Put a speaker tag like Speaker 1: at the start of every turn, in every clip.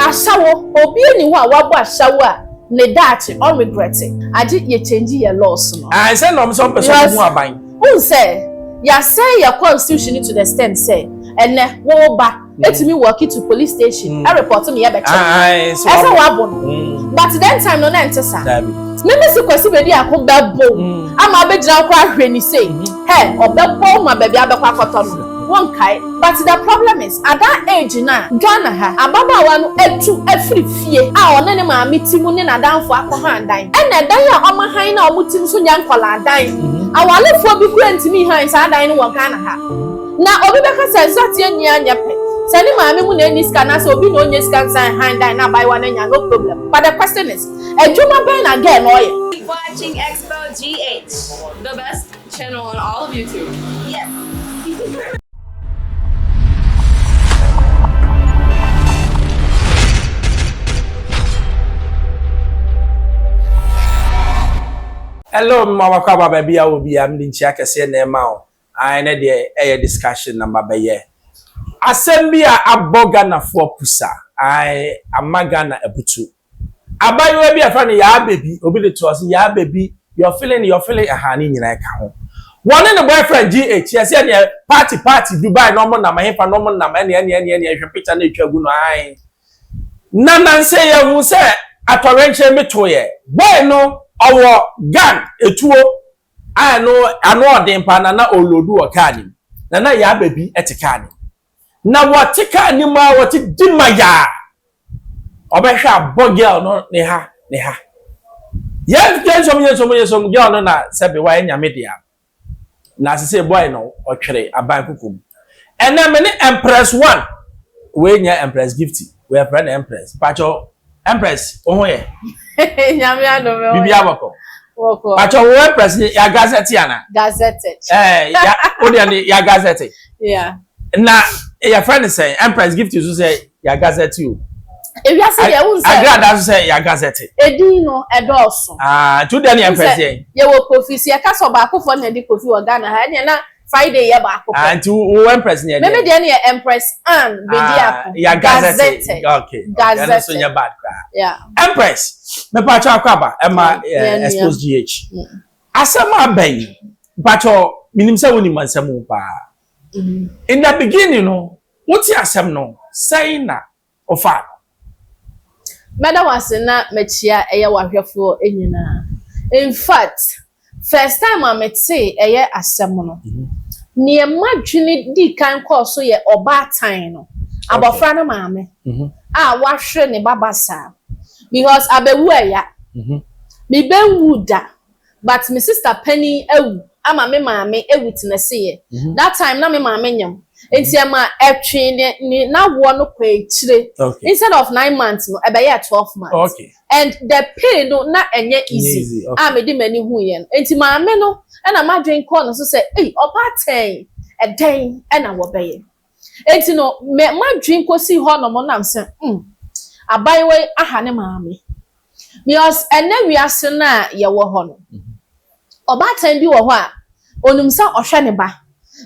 Speaker 1: ashawo obi eni ho a wabo ashawo a ne dachi on regret it age ye change your laws no
Speaker 2: I say no some person who aban
Speaker 1: who say ya say your constitution to the extent say ene wo ba etimi walk it to police station I report me ya be check so wabo but then time no na ntesa me si kwesi be di akobebo ama abegyina kwa ahwe ni say hey obebo ma baby abekwa akoto no one kai but the problem is at that age na Ghana ha ababawa no etu afri fie a one ne ma metimu ne na danfo akohan dan ene dan a omahan na omutim so nya nkola dan awalefo bi kura ntimi han sa dan no wo Ghana ha na obi beka say zati anya anya pe sani maame mu na ni scanner so obi no onye scan sign hand dan na buy one anya no problem but the question is ejuma ben again oye
Speaker 3: watching Xposed GH, the best channel on all of YouTube. Yes.
Speaker 2: Hello, mama kwaba baby I will be am din chia kese na ma o. Ai na de discussion number be ye. Assembly aboga na for pusa. Ai amaga na ebutu. Abayo bi afa ne ya baby, obi le to us ya baby, you're feeling ahani nyina ka ho. One and the boyfriend GH, yes, yeah, party Dubai no more na mahefa no more na ma ne picture na twagu no ai. Nana say ya hu say atorenche metoye. Boy no owo gang etuo I know odin pa na olodu okani na ya baby etikani na watika ni ma wati dimaya obehwa bogel no ne ha yes some girl no na sebe wa nyame dia na se boy no otwere aban kukum ena me ne Empress 1 we nya Empress gift we friend Empress pacho Empress oho ye
Speaker 1: nyame adome
Speaker 2: bibi abako
Speaker 1: woko
Speaker 2: pacho we Empress ya gazette ana
Speaker 1: gazette
Speaker 2: ya odi ya gazette
Speaker 1: yeah
Speaker 2: na your friend say Empress gift you say ya gazette you
Speaker 1: if you say you say
Speaker 2: agrada say ya gazette
Speaker 1: edin no edoso
Speaker 2: to the Empress
Speaker 1: ye wo kofi si e ka so ba akofo na di kofi o Ghana ha nya na Friday ye ba akofo
Speaker 2: and wo Empress ne
Speaker 1: maybe dey na Empress and be dia
Speaker 2: ya gazette okay
Speaker 1: gazette
Speaker 2: so your bad cry
Speaker 1: yeah
Speaker 2: Empress me pacho akwaba e ma Xposed GH asema ben pacho minim se woni mansam pa in the beginning no what you asem no say na ofa
Speaker 1: meda wasena mechia eye wahwefo enyina in fact first time I met say eye asem no ne madwene di kan call so ye oba tan no abofra na maame wahwe ne babasa because abewu eya me benwu da but my sister Penny ewu ama me maame ewu tinese ye that time na me maame nyam enti ama etwe ne na wo no kwa chire instead of 9 months no ebe ye 12 months
Speaker 2: okay
Speaker 1: and the pay no na enye easy me di mani hu ye no enti maame no na madwen call no so say oba ten eden na wo be ye enti no me madwen kosi ho no mo nam se abaywe aha ne maame because ene wiase na ye wo ho no oba ten bi wo ho a onumsa ohwe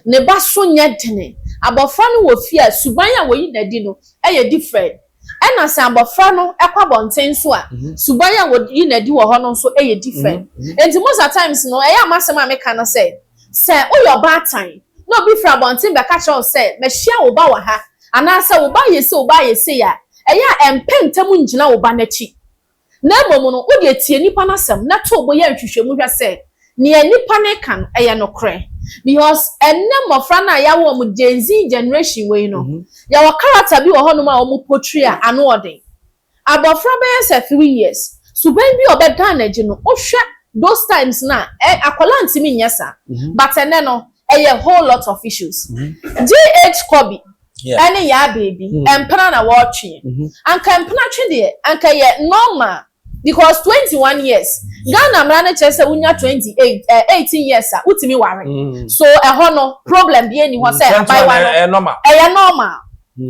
Speaker 1: ne ba so nya dene abofra no wo fia suban a woyi na di no different ena se abofra no ekwa bonten so a suban a woyi na di wo ho no so different enti most of times no amasem a meka no say o ba tan no bi fra bonten be ka cho say me hia wo ba wa ha ana se wo ba yese ya empentamu ngina wo ba na chi na momo no wo de tie nipa na sem na to bo ya nhwehwemu hwa say ne nipa ne kan no kre because mofra na ya wo mu Gen Z generation we no ya wo character bi wo ho no ma wo mu portray anu odin abofra be yes 3 years suban bi obeda na gi no ohwe those times na akola ntimi nyesa but no whole lot of issues GH Kobi any ya baby empana na watching anka empana twe de anka ye normal because 21 years Ghana mrana chese unya 18 years utimi ware so no problem bi eni ho say buy one
Speaker 2: normal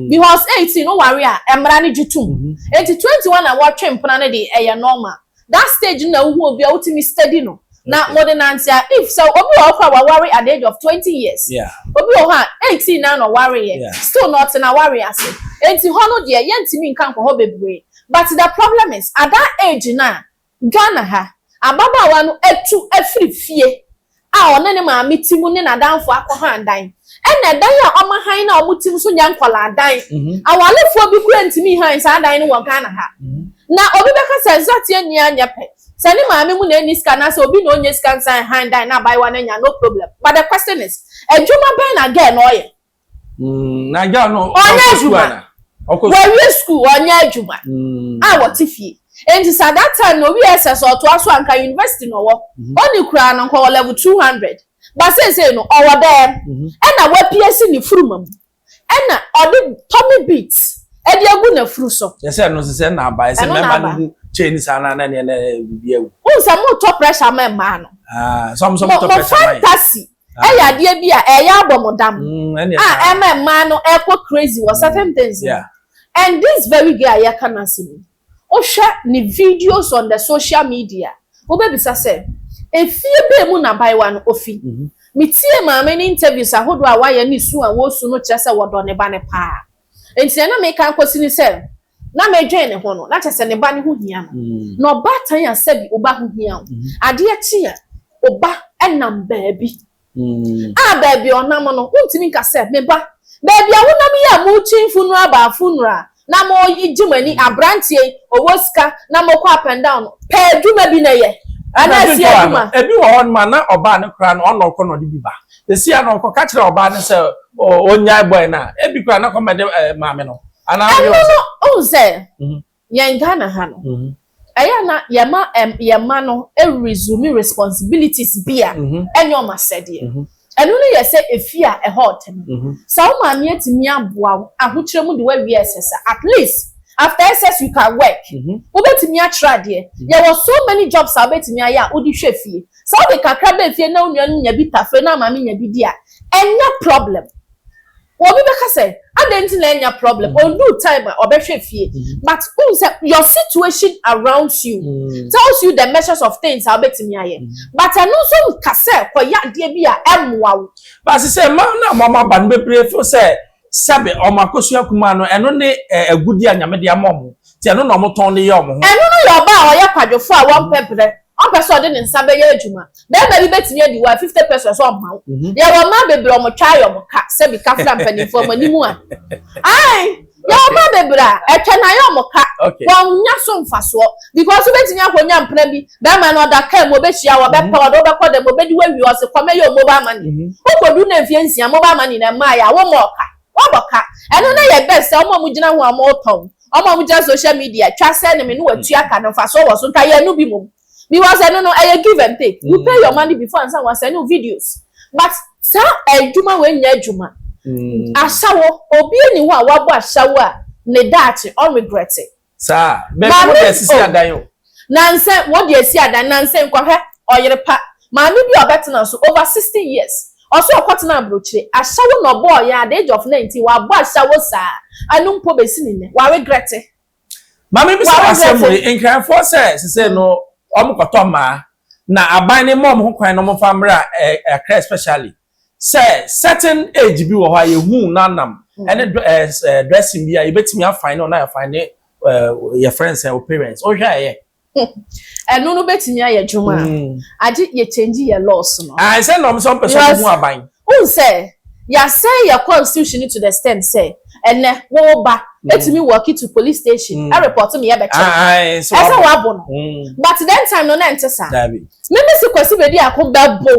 Speaker 1: because 18 no worry emrana jitum 21 na watch empana na de normal that stage na hu obi utimi steady no na modernantia if so obi o kwa worry at the age of 20 years
Speaker 2: yeah
Speaker 1: obi o ha 18 na no worry still not na worry ase enti ho no de yentimi nkan ko ho bebre but the problem is at that age na Ghana ha ababawa no etu afiri fie a one ne ma metimu ne na danfo akọ dan ena dan a omahan na omutim so nya nkwala dan awalefo bi kura ntimi han sa dan no wo Ghana ha na obi beka se zati ni anya pe se ni maame mu na eni ska na se obi na onye ska nsan han dan na bai wa na nya no problem but the question is ejuma ben na girl no ye
Speaker 2: na girl no
Speaker 1: onye ejuma we school onye ejuma a what ifie enti sa that time no we SS or to aso anka university no wo oni kura na nko level 200 but say no owo there na we PS ni furumam na odi Tommy beats e di agu na furu so
Speaker 2: yes no say na ba say member ni Chinese ana na ne bibia wu
Speaker 1: unsa mo top pressure ma no
Speaker 2: some top pressure
Speaker 1: fantasy ya de bia ya abomodam ma no e ko crazy was certain things
Speaker 2: yeah
Speaker 1: and this very guy ya kana sini o share ni videos on the social media o be bisa say efie be mu na bai wan ofi mi tie maame ni interviews ahodo a wa ya ni su a wo su no kire say wodo ne ba ne pa enti na me kan kwesi ni say na me dwen ne ho no na kire say ne ba ne ho hia no no ba tan ya say bi oba ho hia ade a chi ya oba enam baabi baabi onam no untimi ka say me ba baabi a wonam ya mu chinfu no aba funura na mo yijimani abrantie owoska na mo kwa up and down pe duma bi na ye ana si aduma
Speaker 2: ebi wo hon ma na oba ne kra na ono ko no di biba the see na ko ka kire oba ne se onya boy na ebi kra na ko mede maame no ana yo
Speaker 1: o se yen Ghana ha no aya na yema no resume responsibilities bia enyo ma sede enu no ye say efia e hot so maame atimi aboa ahokyere mu de wa wi SS at least after SS you can work obetimi atra de there was so many jobs obetimi aya odi hwefie so de kakra be fie na onua nya bi tafe na maame nya bi dia enya problem obi beka say adenti na enya problem on do time obehwefie but your situation around you tells you the measures of things obetimi aya but anu so kase koya de bia emwa
Speaker 2: but say ma na mama ban be pray for say sabe o makosu akuma no eno ne agudi anyame de amom ti eno no moton ne ye omo ho
Speaker 1: eno no yo ba o ye kwadwofo a won pepre on person de ne nsa be ye adwuma be ba bi betimi adi wa 50 pesos o ma ye wo ma bebre o mo twa yo mo ka sabe ka fra mpanifo manimu a ai ye wo ma bebre a etwa na yo mo ka won nya so mfaso because betimi akonya mpra bi be ma no da ka mo be hia wo be pa wo be ko de mo be di wa wi o se kome yo mo ba mani okodu na mfie nsia mo ba mani na ma ya wo mo ka oboka eno na ye best omo mu gina ho amoton omo mu gina social media twa se ne me no watu aka no fa so wo so nka ye no bi mum because eno no I give and take you pay your money before and some was any videos but sa adwuma we nya adwuma asawo obi eni ho a wabo asawo a ne dachi on regret it
Speaker 2: sa be mo de sisi adan yo
Speaker 1: nanse wo de asi adan nanse nkwohwe oyere pa ma mi bi obetena so over 60 years also okotena brochire asawo no boy ya at the age of 90 wa bo asawo sa anu mpo besi ne wa regret it
Speaker 2: mama bi say asem we nkranfo say no omukoto ma na aban ne mom ho kwan no mo famra especially say certain age bi wo ha ye hu nanam ene dressing bi a ye betimi afine no na ya fine your friends and your parents o hwa ye
Speaker 1: enu no betimi aye dwuma age ye change your laws no
Speaker 2: I say no some person hu aban
Speaker 1: who say ya say your constitution to the extent say ene wo ba etimi work to police station I report me ya be check so wa bo no but then time no na ntesa me si kwesi be di akoba bo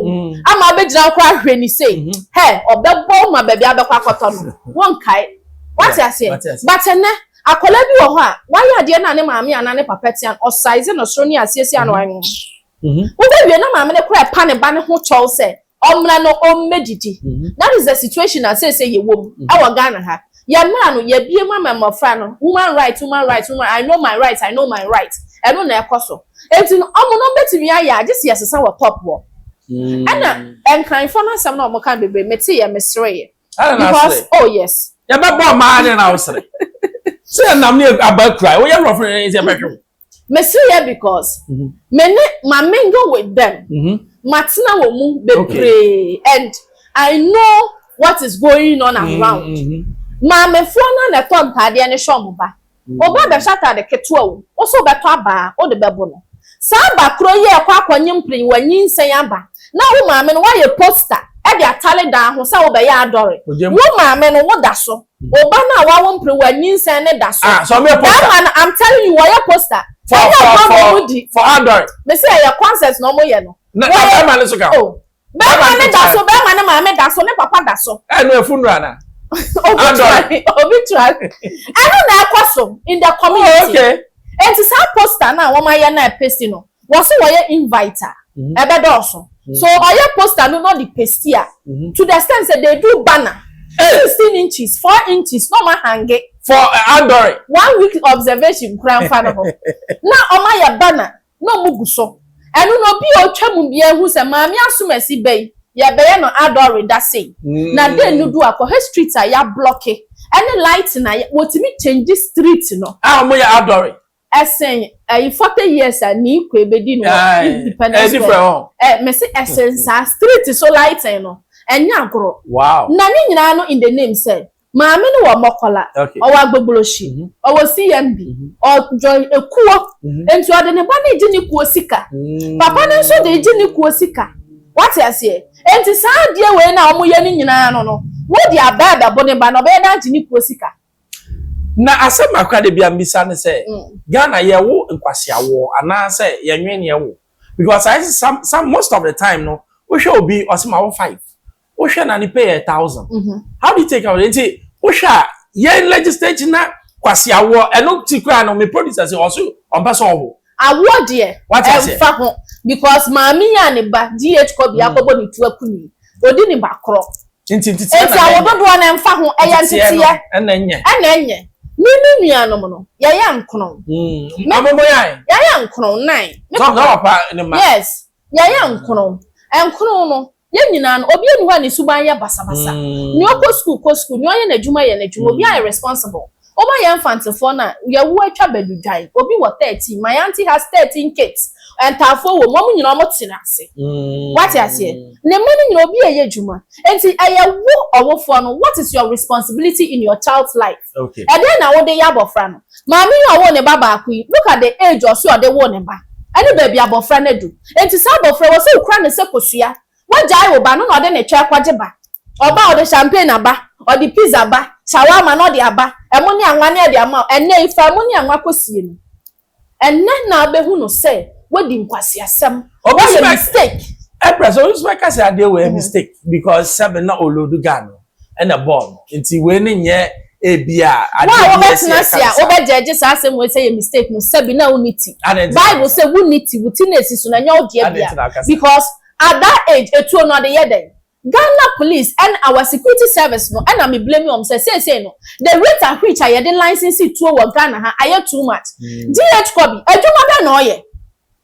Speaker 1: ama be gina kwa hwe ni say he obebo ma be bia be kwa koto no won kai what you say but ene akola bi wo ho a why ade na ne maame ana ne papa tian o size no so ni asiesi ana wan wo be wie na maame ne kra pa ne ba ne ho chow say omra no ommedidi that is the situation I say ye wom awa Ghana ha ya na no ye bie mama mafra no woman right I know my rights e no na ekoso enti no omo no betimi aya just yes sa wa top wo ana enkran for na sam na omo kan bebe meti ye mesre because oh yes
Speaker 2: ya be bo ma ade na usre say nam ne aba cry wo ye rofre ne se be hwe
Speaker 1: me see here because me mingle with them. Matina wo mu bebre and I know what is going on around. Ma me fo na na to ntade ne shomo ba. Oba be shata de ketua wo. Oso beto aba o de bebo no. Sa ba kro ye kwa akwanyem prin wanyin sen aba. Na wo ma me no wa ye poster e de atale dan ho sa wo be ya adore. Wo ma me no wo da so. Oba na wa wo prin wanyin sen ne da so.
Speaker 2: So me poster.
Speaker 1: I'm telling you, why poster?
Speaker 2: For adore.
Speaker 1: Me say your concert no mo ye no.
Speaker 2: Na be ma ne so ka.
Speaker 1: Oh. Be ma ne da so, be ma ne ma me da so, ne papa da so.
Speaker 2: Eh no funeral na.
Speaker 1: Obituary. I don't know in the community.
Speaker 2: Okay.
Speaker 1: And to some poster now, one my na paste no. Was why inviter. Ebe also. So I poster no not the pastia. To the extent that they do banner. 16 inches, 4 inches, no man hang it.
Speaker 2: For Android.
Speaker 1: 1 week observation grand final. Now on my banner, no muguso. And no be o twam bia hu se maami asumasi bay. Ya be no adore that say. Na dey no do akọ street a ya block e. Any light na wotimi change street no.
Speaker 2: Ah mo ya adore.
Speaker 1: Esen 40 years ani ko ebedi no independence. Me say esen sa street so light no. Enya agro.
Speaker 2: Wow.
Speaker 1: Na ni nyina no in the name say. Maami no wo mokola. O wa gbogboloshi. O wo CMB. O join ekuo. Entu ade ne ba na eji ni kuo sika. Papa ne so de eji ni kuo sika. What you say? Enti saa die we na omo ye ni nyina no. Wo di ababa bone ba no be na jini kuosika.
Speaker 2: Na asem akwa de bia mbisa ne say Ghana ye wo nkwase awo ana say ye nwen ye wo. Because I see some most of the time no, we should be osima wo 5. We should na ni pay 1,000. How do you take out enti we should ye legislature na kwase awo eno tikura no me producer say also on person wo.
Speaker 1: Award there.
Speaker 2: What you say?
Speaker 1: Because maami ya ne ba GH ko bia ko boni tu akuni. Odi ni ba kro.
Speaker 2: Enti
Speaker 1: awodo do na mfa ho eya ntitiye. Enenye. Mimi nuanom no. Ya nkono.
Speaker 2: Amomo
Speaker 1: ya nkono 9.
Speaker 2: So na papa ne ma.
Speaker 1: Yes. Ya nkono. Enkono no. Ye nyina no obi enu ha ne suban ya basabasa. Ni okọ school. Ni oye na adwuma ye na adwuma. Obi are responsible. Oba ya infant for na ya wu atwa bedudai obi wo 13 my auntie has 13 kids and tafo wo mom nyina mo tena ase what you say ne mani nyina obi eye adwuma enti aya wo owofo no what is your responsibility in your child's life
Speaker 2: okay
Speaker 1: and then na wo de ya bofra no mami ya wo ne baba akui look at the age of so de wo ne ba ani baby abofra na du enti sa abofra wo se ukra ne se kosua wajai wo ba no na de ne twa kwaje ba oba o de champagne aba o de pizza ba shawarma no de aba emuni anwa ne de ama enne ifa emuni anwa kosie no enne na abehu no say wodi nkwase asem oba mistake
Speaker 2: Empress o use make say ade we mistake because seven na olodu gano and a bomb nti we ne nye ebia ade
Speaker 1: yes oba jeje sa asem we say mistake no sebi na unity Bible say unity wutiness so na nya odie bia because at that age etuo no de yeden Ghana police and our security service no and I me blame you say no the rate at which I had license to our Ghana I too much DH Kobi eduma be no ye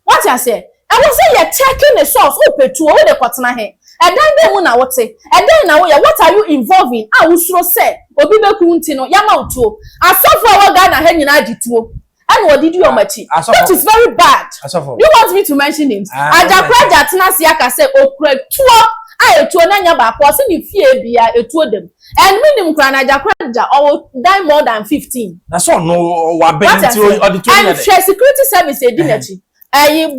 Speaker 1: what I say I was say you checking the source open to all the kwatena he and then they na what say and then now what are you involving I will so say obi be ku nti no yama utuo asafo our Ghana he nyina agituo and what did you omachi that is very bad you want me to mention names ajakra jatena siaka say okra tuo etuo na nya ba ko se ni fie bia etuo dem and minim kra na jakwaja or die more than 15
Speaker 2: na so no wa benti auditorium
Speaker 1: and security service edinachi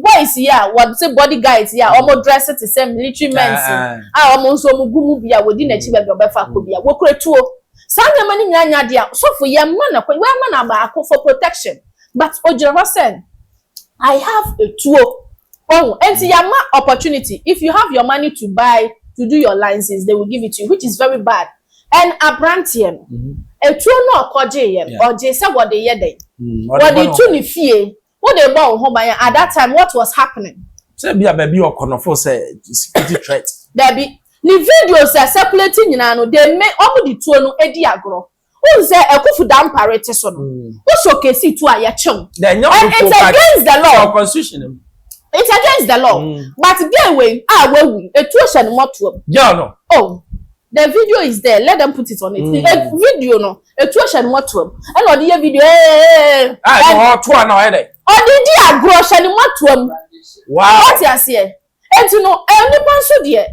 Speaker 1: boys here what say bodyguards here almost dress the same military men almost so mugumu bia wodinachi be obefa ko bia wo kra tuo sanya mani nya dia so for ye man na we man ba for protection but ojira sen I have a tuo. Oh, and see your opportunity. If you have your money to buy, to do your license, they will give it to you, which is very bad. And a brantian, a true no koje or jesa what they yede. What they tuni fear, what they bought home at that time, what was happening?
Speaker 2: Say be a baby or conofo say security threat. There
Speaker 1: be the videos are circulating in ano, they make all the two no ediagro. Who say a kufu dam parete son? Who showcase it to a yachum? And it's against the law.
Speaker 2: Constitution.
Speaker 1: It's against the law. But again, when we a tuition more to
Speaker 2: yeah, no.
Speaker 1: Oh, The video is there. Let them put it on it. Video no. Etu ehye no motom. E na odi video
Speaker 2: ah to na o dey.
Speaker 1: Odi di agro ehye no motom.
Speaker 2: Wow.
Speaker 1: What you say? Enti no enipa nso de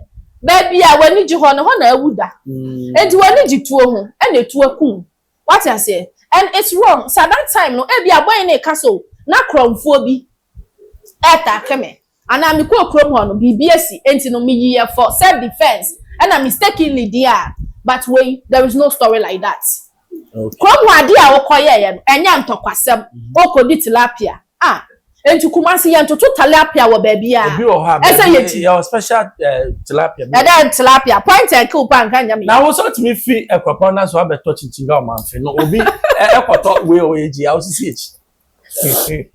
Speaker 1: baby a wani ji ho no ho na awuda. Enti wani ji tuo ho e na etu akum. What you say? And it's wrong. So that time no e bia boy na kaso na kromfo bi eta keme. Ana mi ko krom ho no BBS enti no mi ye for self defense. And I mistakenly there, but wait, there is no story like that.
Speaker 2: Okay.
Speaker 1: Krom ho ade a wokoye ye no enya ntokwasem okodi tilapia enti kumasi ye ntoto tilapia wo ba bia
Speaker 2: ebi o ha your special tilapia
Speaker 1: that tilapia point and kill pan kan nyame
Speaker 2: na wo so to me fi ekwapo na so abeto chinchinga o manfe no obi ekwato we o yeji a osisi echi.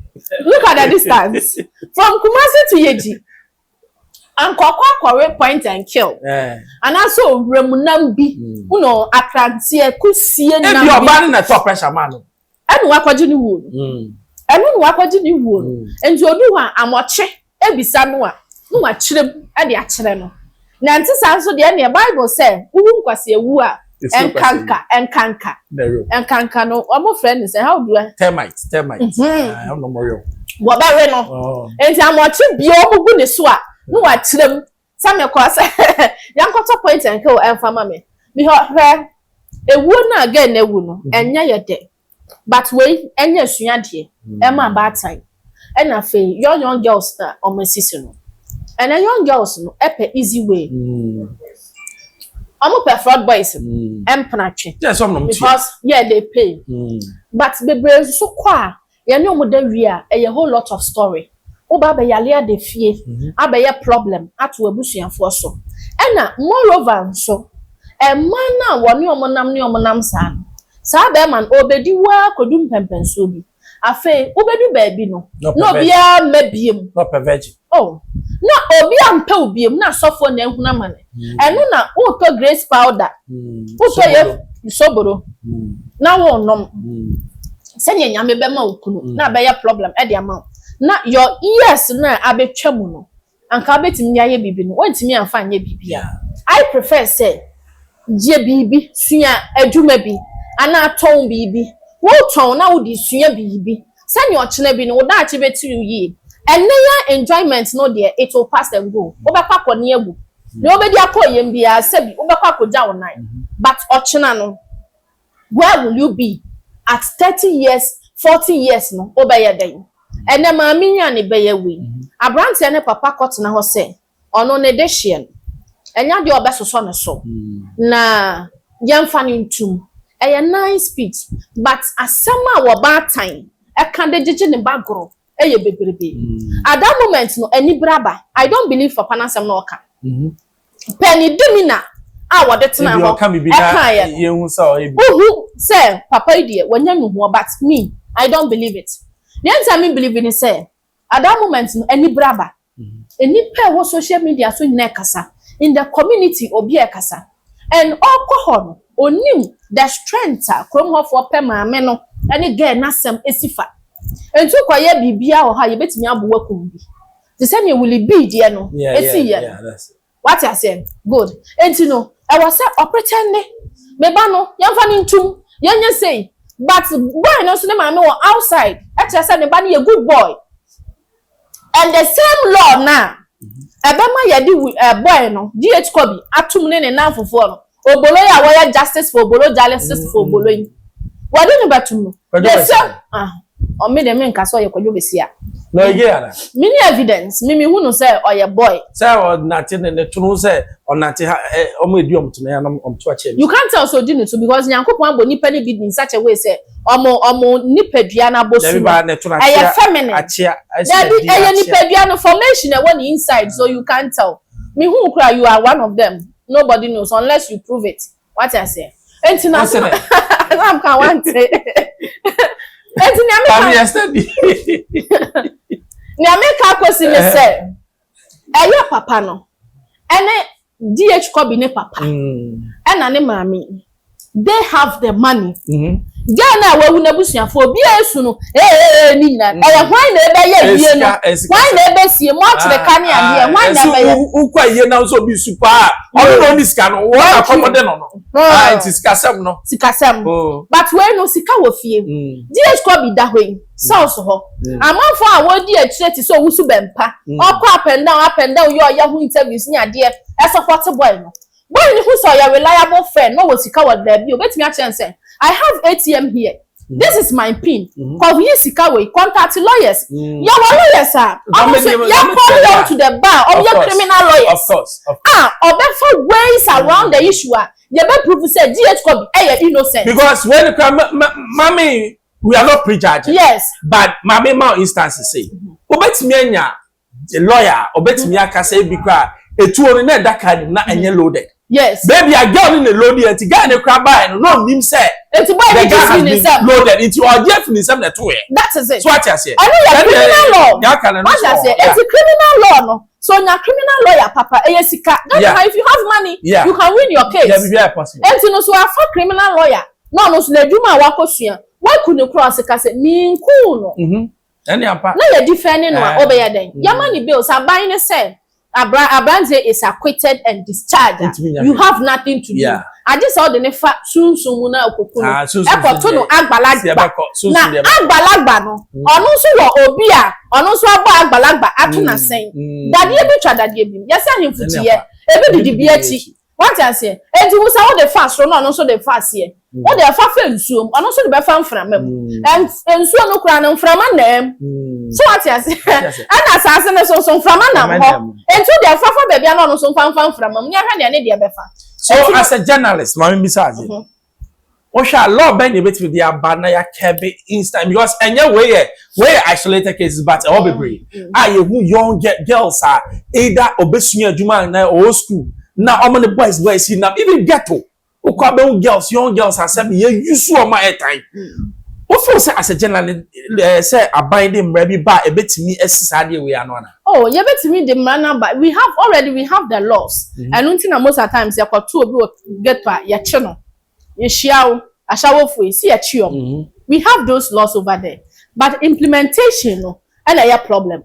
Speaker 1: Look at the distance from Kumasi to Yeji. And kwakwa point and kill. And also remunam bi uno atrantie kusie na
Speaker 2: bi oba na top pressure man.
Speaker 1: Enu wakwaji ni wo. Enu wakwaji ni wo. Enti odu ha amoche ebisa no a no wa kirem e de akire no. Na nti sanso de na Bible say uwu kwase ewu a enkanka no omo friend say how do I
Speaker 2: termite I don't know more.
Speaker 1: Wo ba we no. Enti amoche bi omugu ne so a no wa kirem some cause yankoto point and kill enfama me ho hwe ewu na again ewu no enya ye de but we enya suade e ma bad time e na fe young girls na o masisi no and young girls no e easy way omo preferred boys empathy
Speaker 2: yes some no
Speaker 1: because yeah they pay but bebre so kwa ye ne omo da wi a e whole lot of story oba be yale de fie abaye problem ato abusuafo so ena moreover so e man na woni omonam sa be man obedi wa kodum pempenso bi afa obedu baabi no no bia mabiem
Speaker 2: no perverge
Speaker 1: oh na obi ampa obiem na sofo na ehuna mane eno na uto grace powder uto ye soboro na wonom senya nyame be ma okunu na be ye problem e de ama na your ears na abetwamu no anka betimi ya ye bibi no wantimi amfa anya bibia I prefer say je bibi sua adwuma bi ana ton bibi wo ton na wo di sua bibi sanya ochena bi no wo da ache betiru yi enne ya enjoyment no there it will pass and go wo be kwakọ ne agu na obedi akoyem bia sabi wo be kwakọ ja wo nine but ochena no where will you be at 30 years 40 years no obeye den ene ma minya ne beye we abrante ne papa kotena ho se ono ne de hye enya de obesoso ne so na yemfa ne ntum eye nice speech but asema wo ba time e kan de jeje ne bagoro eye bebrebe at that moment no any braba I don't believe for panasem no oka penny dimina wo de tena ho e kan
Speaker 2: ye hu sa o e
Speaker 1: say papa idie wanya nuhu but me I don't believe it. The answer me believe in say at that moment any braba any pair was social media so nekasa in the community obi ekasa and alcohol onim the strength krom ho for pe maame no any girl nasem esifa entu kwaye bibia o ha ye betimi abowa kum bi the same you will be there no esi ye
Speaker 2: that's
Speaker 1: what I say good entu no I was say pretend me ba no yamfa ni ntum yenya say but boy no so na maame wo outside actually say ne ba na a good boy and the same law na ebema ye di boy no DH Kobi atum ne na fofo no obolo ya wo justice for obolo justice for obolo yi wadi ne batum no the same o me de me nka so ye kwadwo besia
Speaker 2: no ye ara
Speaker 1: mini evidence mimi hu no say o ye boy
Speaker 2: say o nati ne tunu say o nati o mo edi omto na ya na omto ache
Speaker 1: you can't also do it because nyankopon abo nipa ne bi in such a way say omo nipadua na bosu e feminine
Speaker 2: achia
Speaker 1: e nipadua no formation e won inside so you can't tell me who cry you are one of them nobody knows unless you prove it what I say entina am kan want entina me
Speaker 2: yesterday
Speaker 1: ni ameka kwesi me say eya papa no ene DH Kobi ne papa ena ne mami they have the money Gana we na busuafo obi esu no ni nyina hwan na ebe ye wie no hwan na ebe sie mo akire ka ne ade hwan na ebe ye
Speaker 2: ukwa ye na so bi super no ni sika no wa accommodate no it is sikasem no but we no sika wo fie DS ko bi da hwen south ho amanfo a wodi akire ti so wusu bempa okọ up and down yo ya hu interviews ni ade e support boy no boy ni who so your reliable friend no wo sika wo da bi obetimi a chance I have ATM here. This is my PIN. Contact lawyers. Your lawyers are. You call down to the bar of your criminal lawyers. Of course.
Speaker 1: Or therefore ways around the issue. You better prove said GH could be innocent.
Speaker 2: Because when you come, mommy, we are not prejudging.
Speaker 1: Yes.
Speaker 2: But mommy, more instances say, obet me the lawyer, obet me can say because a two on that kind not any loaded.
Speaker 1: Yes.
Speaker 2: Baby, a girl in the loaded and to get a crab by and no him say.
Speaker 1: It's why
Speaker 2: the guy has been loaded into our death in the two.
Speaker 1: That is it.
Speaker 2: So what I say?
Speaker 1: I know criminal law. What I say? It's a criminal law, no. So your criminal lawyer, Papa, Jessica. That's why if you have money, you can win your case.
Speaker 2: Yeah, possible.
Speaker 1: And so I for criminal lawyer. No, so the Juma wakosia. Why couldn't cross the cassette? Mean cool.
Speaker 2: Any apart.
Speaker 1: No, you're defending or over your your money bills are buying a cell. Abranze is acquitted and discharged. You have nothing to do. I just saw the nefa soon na okokunu. Ekoto no agbalagba. Na agbalagba no. Onu so wo obi a, onu so abo agbalagba atu na sen. Dadie bi twa dadie bi. Yesa him futiye. Ebi didi bi achi. What I say? Enti wo sa wo the fast no onu so the fast here. Wo the fa fa nsuom, onu so the be fa mframam. And nsuo no kura na mframa nam. So what I say? And asase ne so mframa nam ho. Enti the fa fa baby na onu so mframam. Nya hwa ne de be fa.
Speaker 2: So as a journalist, mami bisazi. Osha law ben you bet with the abana ya kebe instant because any way isolated cases but all be brave. You young girls are either obesunya juma na old school. Now how many boys see now even ghetto. Girls, young girls are saying you so my time. What for say as a journalist say abiding maybe by a bit me exercise we are not.
Speaker 1: Oh, you bet me the manner but we have the laws. And until most of the times you got two get to your channel. You shall a shower for you see a chill. We have those laws over there. But implementation and a problem.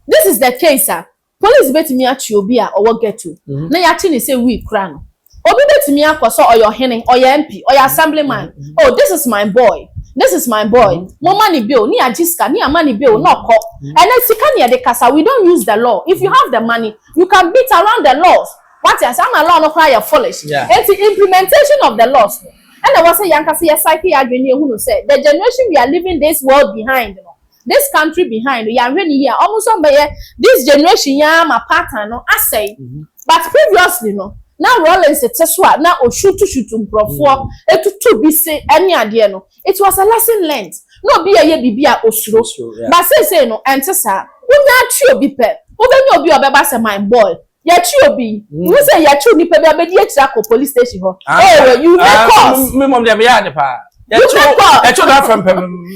Speaker 1: This is the case, sir. Police bet me at you be or what get to. Now you actually say we crown. Obi bet me akoso or your henning or your MP or your assemblyman. Oh, this is my boy. This is my boy. No money bill, ni ajiska, ni a money bill, no cop. And then sikani de kasa, we don't use the law. If you have the money, you can beat around the laws. What is I'm a law no cry foolish. It's the implementation of the laws. And I was saying, Yankasi, a psyche who said the generation we are leaving this world behind, this country behind. We are really here. Almost somebody this generation, yeah, my partner, no, I say. But previously, no. Now Rollins it's a swat, now or shoot before to be say any idea no. It was a lesson learned. No be a ye be a osro. But say no enter sir. We not true be pe. We no be obeba say my boy. Ya true be. We say ya true ni pe be di extra police station ho. Oh you make us.
Speaker 2: Me mom dem ya ne pa. Ya true that from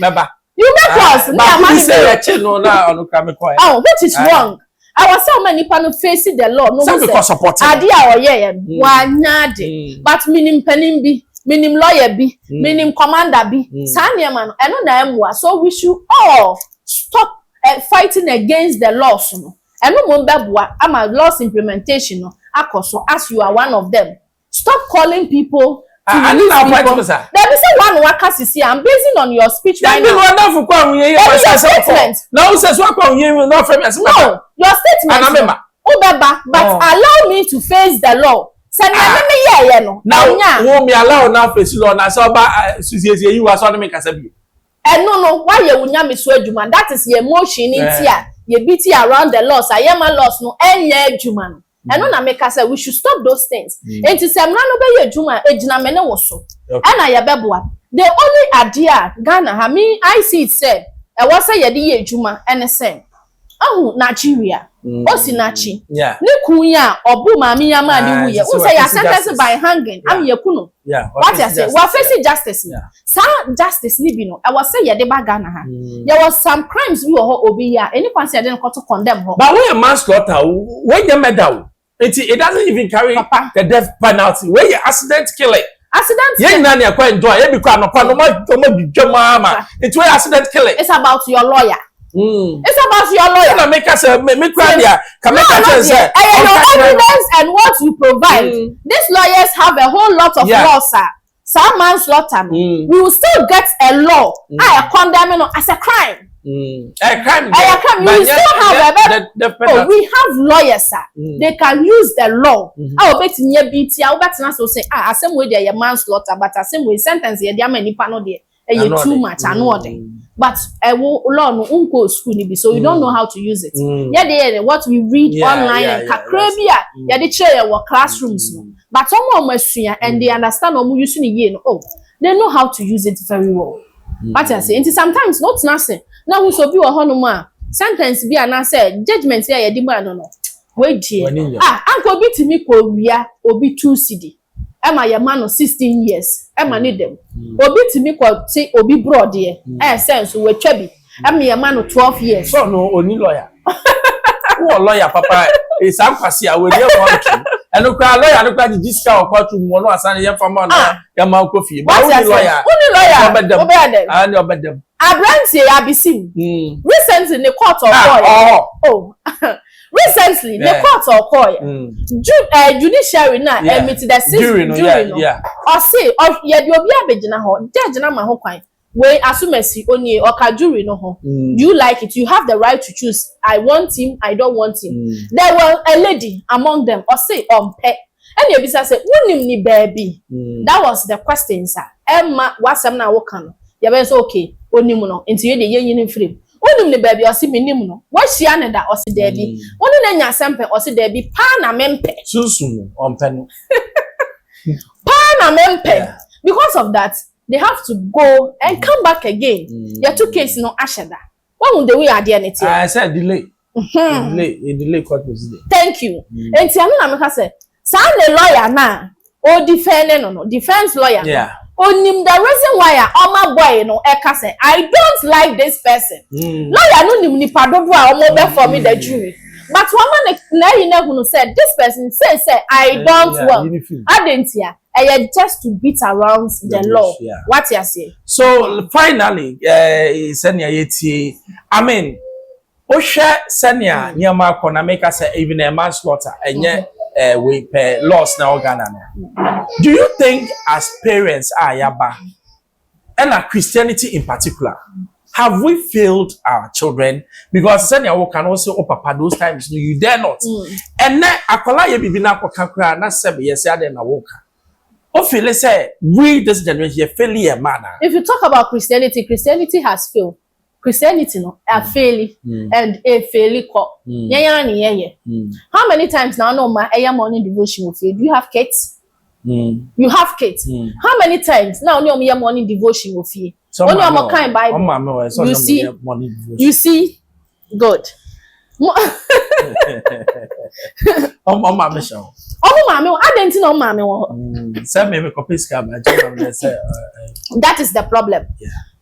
Speaker 2: member.
Speaker 1: You make us.
Speaker 2: But we say ya true no na onu kra me kwa.
Speaker 1: Oh, what is wrong? I was so many people facing the law. No
Speaker 2: some because supporting.
Speaker 1: Adia or yeah, wanyade. But minim penim bi, minim lawyer bi, minim commander bi. Sanya man, I know na emwa. So we should all stop fighting against the laws. No, I know mumba I'm a laws implementation. No, akoso as you are one of them. Stop calling people.
Speaker 2: I need our point, sir.
Speaker 1: There is one workers is here. I'm basing on your speech right now.
Speaker 2: No, says what not famous.
Speaker 1: No, your statement. But allow me to face the law.
Speaker 2: Now, won't be allowed now face law. Now, so you are so make us a view.
Speaker 1: And no, why you will not be man. That is your emotion in here. You beat around the laws. I am a loss, no, any human. And when I make us say we should stop those things. And to say I'm not be juma ejina mene woso. And I bebwa. The only idea Ghana ha me I see it said I was say ye juma and say oh Nigeria. Osi nachi.
Speaker 2: Yeah.
Speaker 1: Ni kunya obu mami ya ma di wuye. We say you sentenced by hanging. I'm ye kuno.
Speaker 2: Yeah.
Speaker 1: What you say? We are facing justice. Sa justice ni bi no. I was say ye de ba Ghana ha. There was some crimes we were obi ya. Any person didn't to condemn her.
Speaker 2: But when a manslaughter, when you medal, it doesn't even carry the death penalty. When you accident killing,
Speaker 1: Accident.
Speaker 2: Yeah, nani akwa enjoy. You be kwa no pa no ma. It's where accident killing.
Speaker 1: It's about your lawyer. It's about your lawyer.
Speaker 2: Na make us make crowd can make us say
Speaker 1: evidence and what you provide. These lawyers have a whole lot of laws, sir. Some manslaughter. We will still get a law. I condemn it as a crime.
Speaker 2: A crime.
Speaker 1: We still have we have lawyers, sir. They can use the law. I will bet near BT. I will bet not say same way they are manslaughter, but same way sentence they are many panel there. Too much. I know that. But law no unko school ni so you don't know how to use it. Yeah, what we read online and kakrabia. Yeah, they share our classrooms. But someone and they understand using it. Oh, they know how to use it very well. But I say, and sometimes not nothing. Now we so be a honoma sentence be an answer judgment here. You demand no. Wait here. Uncle be to me ko wia obi 2 cedi. Emma your man of 16 years. Emma need them. Obi to me ko say obi broad here. Sense we chebi. Emma your man of 12 years.
Speaker 2: So no only lawyer. Who a lawyer papa is amkwasi awe dey want. And look lawyer look at the discount or court room no asan your farmer na your man coffee. But only lawyer. And your bedem.
Speaker 1: Abrantie abisim. Recently the court of recently the court of court judiciary na emit the jury or say or ye dey obi abegina ho judge na ma ho kwan we asumesi onye oka jury no ho. You like it, you have the right to choose. I want him, I don't want him. There was a lady among them or say pe and you bisa say unim ni baby. That was the question, sir. Emma wasam na wo kan no you be say okay onim no nti ye dey yin frame onim ni baby o si minim no wo hia ne da o si baby oni na nya sempe o si baby pa na mempe
Speaker 2: sunsun ompe no
Speaker 1: pa na mempe. Because of that they have to go and come back again. Your 2 cases no ashada. What would the way are there next year?
Speaker 2: I said delay. Delay court proceeding.
Speaker 1: Thank you. And Tiano Nameka said, "San the lawyer na o defense lawyer."
Speaker 2: Yeah.
Speaker 1: Onim the reason why my boy no eka say I don't like this person. Lawyer no nim ni padodo a omo be for me the jury. But woman na you know said this person say I don't want. I didn't hear. Just to beat around the law. What you say?
Speaker 2: So finally, senior yeti. I mean, Osha senior nyama kona make us even a manslaughter and yet we pay loss now Ghana. Do you think as parents yaba and Christianity in particular, have we failed our children? Because senior can also papa those times no you dare not. And now akola ye bibi na kokakra na sebe yes ya na woka. Feel say we this generation failure manner.
Speaker 1: If you talk about Christianity, Christianity has failed. Christianity no a failing and a failing call. How many times now no my morning devotion with you? Do you have kids? You have kids. How many times now no my morning devotion with you? Only on kind Bible. You see, good. That is the problem.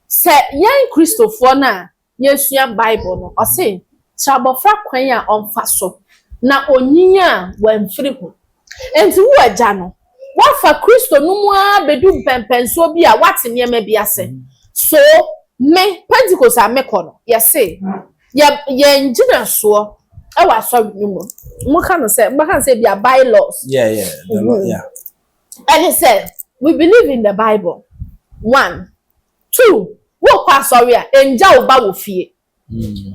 Speaker 1: Say young Christopher na yesua Bible no. O say chabofra kwan a onfa so na onyinya wanfiri ho. Enti wo agya no. Wafa Christo no mu abedu pempenso bi a wate niema bi ase. So me Pentecost a mekono. Say ye njina so I was sorry no more. Can say be a bylaws.
Speaker 2: Yeah. The law, yeah.
Speaker 1: And it said, we believe in the Bible. 1, 2, wo kwa sorry enja oba wo fie.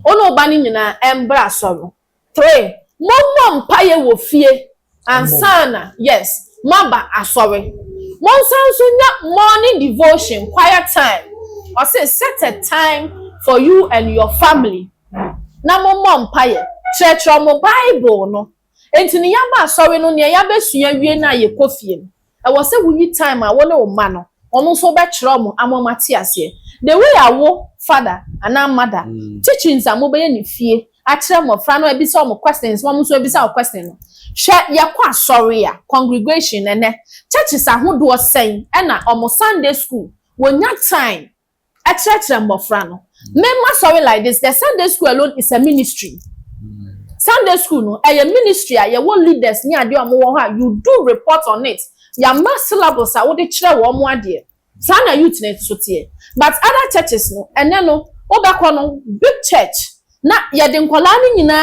Speaker 1: Ono oba ni nyina embra sorrow. 3, mom paye wo fie ansana. Yes, mamba asori. Monsanso nya morning devotion, quiet time. Or say set a time for you and your family. Na mom paye church or Bible no. Enti ni yaba sorry no ne yaba sua wie na ye kofie. E wo se wuyi time a wo ne o ma no. Ono so be kire mo amomati ase. The way awo father and mother teachings am be ni fie. A kire mo fra no e bi se o questions, mo so e bi se o question no. Hwe ye kwa sorry a congregation ene. Churches ahodo sen e na omo Sunday school wonya time. A church mo fra no. Member sorry like this, the Sunday school alone is a ministry. Sunday school no, a ministry, you want leaders near you do report on it. yamma syllabus a wo de kire wo mo ade sa na youth net so tie but other churches no ene no obekọ no big church na ye de nkola ni nyina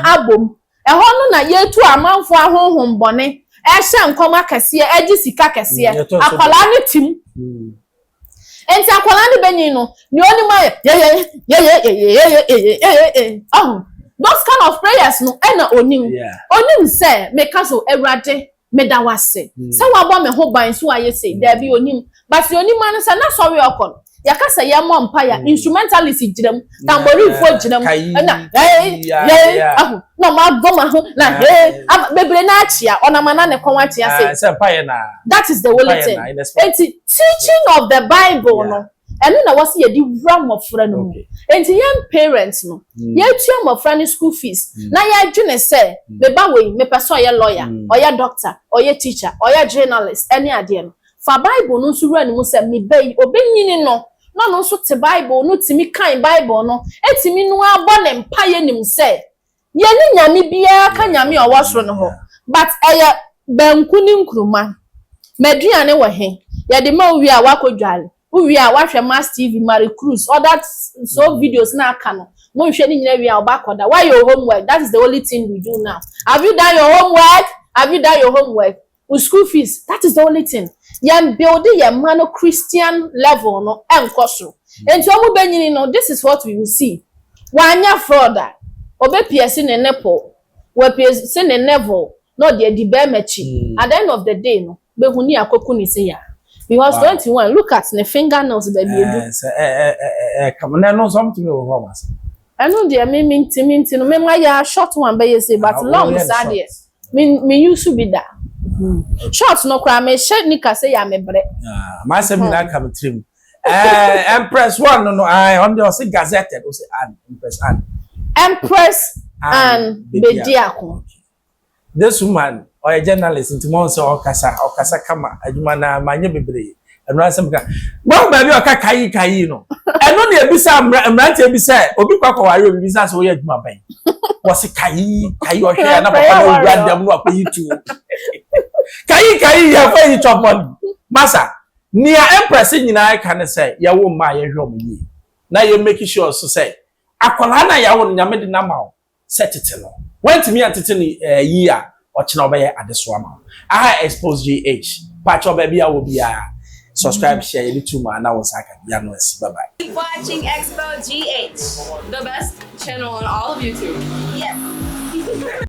Speaker 1: abom eho no na yetu amanfo ahonhom bone ehye nkoma kase agi sika kase akola ni tim enti akola ni benyin no ni oni ma oh those kind of prayers no ena onim say make us ewrade medawase say wa bo me ho ban so aye say there be onim but onim man say na sorry okon yakasa ye mo empire instrumentalist jiram tambourine fo jiram na no ma goma ho na bebre na achia onamana ne konwa achia say
Speaker 2: empire na
Speaker 1: that is the only thing teaching of the Bible no eno na wase ye di ram of friend no enti young parents no ye tua mo friend school fees na ye dwene say me ba we me person ye lawyer or ye doctor or ye teacher or ye journalist any ade no fa Bible no so rani mu say me bai obenyini no no so te Bible no timi kan Bible no etimi no abo ne mpa ye nim say ye ni nyame bia ka nyame o wasoro no ho but eye banku ni nkruma meduane wo he ye de ma wi a wakodwale wi a wahwe Mass TV Mary Cruise all that so videos na aka no mo hwe ni nyina wi a obakoda why your homework that is the only thing we do now have you done your homework with school fees that is the only thing yam building your man Christian level no enkoso enti omo benyini no this is what we will see wanya frauda obe pierce ne nepo we pierce ne level no de di be machi at the end of the day no be huni akoku ni say ya because 21 look at the fingernails baby
Speaker 2: come on no something we go mas
Speaker 1: I know they me minti no me ma ya short one be say but long sad me used to be that short no kra me shed nika say ya me bre
Speaker 2: my seminar come trim Empress one no I on the say gazetted o say
Speaker 1: Empress and Bediako
Speaker 2: this woman or a journalist into monso or kasa kama adwuma na manye bebre eno asem ka bon ba bi o ka kai no eno na ebisa mrante ebisa obi kwakọ ware ebisa so ye adwuma ban wo se kai o hwe na papa no grandam no akoyi tu kai ya fa yi chop money masa nia Empress nyina ka ne say ye wo ma ye hwe omuyi na ye make sure so say akola na ya wo nyame de na ma o setete no went me atete ni yi a ochina obeye adeso ma aha Xposed GH patcho baby a wo bia subscribe share YouTube na wo saka bia no asi bye bye.
Speaker 3: Keep watching Xposed GH, the best channel on all of YouTube. Yes.